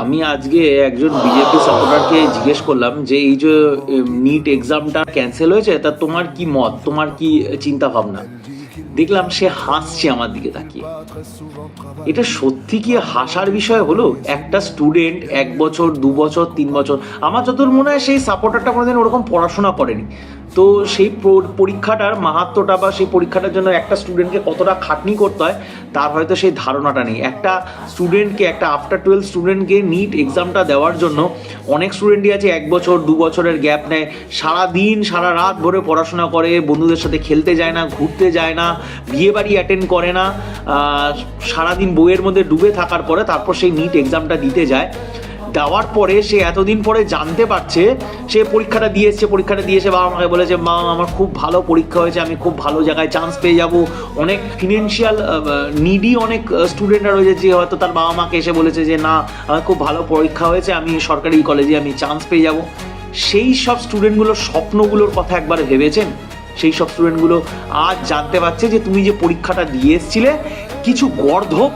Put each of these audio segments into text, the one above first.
আমি আজকে একজন বিজেপি সাপোর্টারকে জিজ্ঞেস করলাম যে এই যে নিট এক্সামটা ক্যান্সেল হয়েছে, তা তোমার কি মত, তোমার কি চিন্তা ভাবনা। দেখলাম সে হাসছে আমার দিকে তাকিয়ে। এটা সত্যি কি হাসার বিষয় হলো? একটা স্টুডেন্ট 1 বছর 2 বছর 3 বছর, আমার যতদূর মনে হয় সেই সাপোর্টারটা কোনোদিন ওরকম পড়াশোনা করেনি, তো সেই পরীক্ষাটার মাহাত্ম্যটা বা সেই পরীক্ষাটার জন্য একটা স্টুডেন্টকে কতটা খাটনি করতে হয় তার হয়তো সেই ধারণাটা নেই। একটা স্টুডেন্টকে, একটা আফটার 12 স্টুডেন্টকে নিট এক্সামটা দেওয়ার জন্য অনেক স্টুডেন্টই আছে 1 বছর 2 বছরের গ্যাপ নেয়, সারাদিন সারা রাত ভরে পড়াশোনা করে, বন্ধুদের সাথে খেলতে যায় না, ঘুরতে যায় না, বিয়ে বাড়ি অ্যাটেন্ড করে না, সারাদিন বইয়ের মধ্যে ডুবে থাকার পরে তারপর সেই নিট এক্সামটা দিতে যায়। দেওয়ার পরে সে এতদিন পরে জানতে পারছে, সে পরীক্ষাটা দিয়েছে, বাবা আমাকে বলেছে মা আমার খুব ভালো পরীক্ষা হয়েছে, আমি খুব ভালো জায়গায় চান্স পেয়ে যাব। অনেক ফিনান্সিয়াল নিডি অনেক স্টুডেন্টরা রয়েছে যে হয়তো তার বাবা মাকে এসে বলেছে যে না আমার খুব ভালো পরীক্ষা হয়েছে, আমি সরকারি কলেজে আমি চান্স পেয়ে যাব। সেই সব স্টুডেন্টগুলোর স্বপ্নগুলোর কথা একবার ভেবেছেন? সেই সব স্টুডেন্টগুলো আজ জানতে পারছে যে তুমি যে পরীক্ষাটা দিয়ে এসেছিলে কিছু গর্ধব,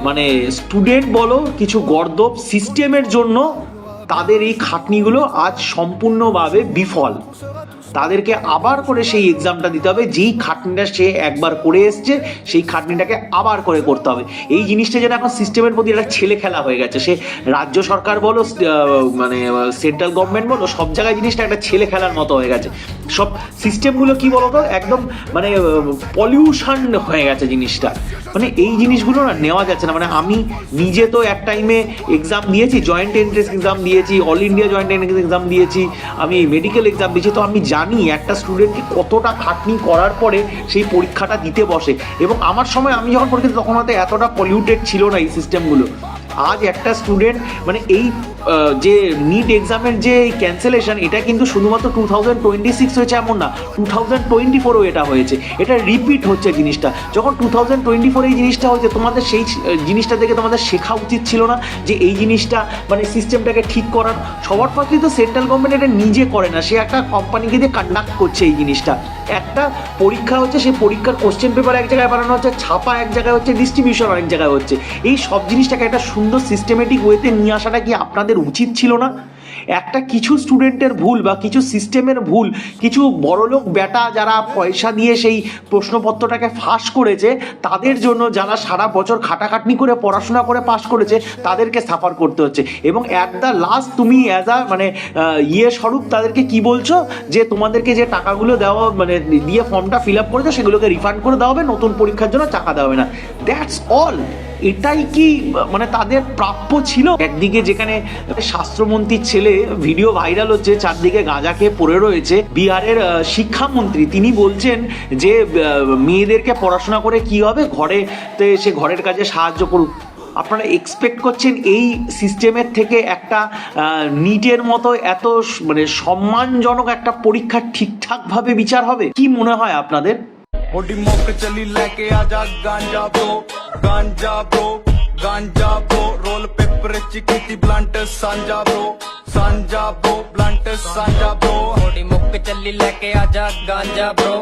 মানে স্টুডেন্ট বলো, কিছু গর্দভ সিস্টেমের জন্য তাদের এই খাটনিগুলো আজ সম্পূর্ণভাবে বিফল। তাদেরকে আবার করে সেই এক্সামটা দিতে হবে, যেই খাটনিটা সে একবার করে এসছে সেই খাটনিটাকে আবার করে করতে হবে। এই জিনিসটা যেন এখন সিস্টেমের প্রতি একটা ছেলে খেলা হয়ে গেছে। সে রাজ্য সরকার বলো, মানে সেন্ট্রাল গভর্নমেন্ট বলো, সব জায়গায় জিনিসটা একটা ছেলে খেলার মতো হয়ে গেছে। সব সিস্টেমগুলো কি বলতো একদম মানে পলিউশন হয়ে গেছে জিনিসটা। মানে এই জিনিসগুলো না নেওয়া যাচ্ছে না। মানে আমি নিজে তো এক টাইমে এক্সাম দিয়েছি, জয়েন্ট এন্ট্রেন্স এক্সাম দিয়েছি, all India joint entrance exam দিয়েছি, আমি মেডিকেল এক্সাম দিয়েছি, তো আমি জানি একটা স্টুডেন্টকে কতটা খাটনি করার পরে সেই পরীক্ষাটা দিতে বসে। এবং আমার সময় আমি যখন পরীক্ষা তখন হয়তো এতটা পলিউটেড ছিল না এই সিস্টেমগুলো। আজ একটা স্টুডেন্ট মানে এই যে নিট এক্সামের যে ক্যান্সেলেশন, এটা কিন্তু শুধুমাত্র 2026 হয়েছে এমন না, 2024ও এটা হয়েছে, এটা রিপিট হচ্ছে জিনিসটা। যখন 2024 এই জিনিসটা হয়েছে, তোমাদের সেই জিনিসটা দেখে তোমাদের শেখা উচিত ছিল না যে এই জিনিসটা মানে সিস্টেমটাকে ঠিক করার? সবার ফার্স্টে তো সেন্ট্রাল গভর্নমেন্ট এটা নিজে করে না, সে একটা কোম্পানিকে দিয়ে কন্ডাক্ট করছে এই জিনিসটা। একটা পরীক্ষা হচ্ছে, সেই পরীক্ষার কোশ্চেন পেপার এক জায়গায় বানানো হচ্ছে, ছাপা এক জায়গায় হচ্ছে, ডিস্ট্রিবিউশন অনেক জায়গায় হচ্ছে। এই সব জিনিসটাকে একটা সুন্দর সিস্টেমেটিক ওয়েতে নিয়ে আসাটা কি আপনাদের উচিত ছিল না? একটা কিছু স্টুডেন্টের ভুল বা কিছু সিস্টেমের ভুল, কিছু বড়লোক বেটা যারা পয়সা দিয়ে সেই প্রশ্নপত্রটাকে ফাঁস করেছে, তাদের জন্য যারা সারা বছর খাটাখাটনি করে পড়াশোনা করে পাশ করেছে তাদেরকে সাফার করতে হচ্ছে। এবং অ্যাট দ্য লাস্ট তুমি অ্যাজ আ মানে স্বরূপ তাদেরকে কি বলছো যে তোমাদেরকে যে টাকাগুলো দেওয়া মানে দিয়ে ফর্মটা ফিল আপ করেছো সেগুলোকে রিফান্ড করে দেওয়া হবে, নতুন পরীক্ষার জন্য টাকা দেওয়া হবে না। That's all. এটাই কি মানে তাদের প্রাপ্য ছিল? একদিকে যেখানে স্বাস্থ্যমন্ত্রীর ছেলে ভিডিও ভাইরাল হচ্ছে, চারদিকে গাঁজা খেয়ে পড়ে রয়েছে, বিহারের শিক্ষামন্ত্রী তিনি বলছেন যে মেয়েদেরকে পড়াশোনা করে কি হবে, ঘরেতে সে ঘরের কাজে সাহায্য করুক। আপনারা এক্সপেক্ট করছেন এই সিস্টেমের থেকে একটা নিটের মতো এত মানে সম্মানজনক একটা পরীক্ষা ঠিকঠাকভাবে বিচার হবে? কি মনে হয় আপনাদের? मोटी मोक चली लेके आजा गांजा ब्रो रोल पेपर चिकी ब्लंट सांजा ब्रो ब्लंट सांजा ब्रो मोटी मोक चली लेके आजा गांजा ब्रो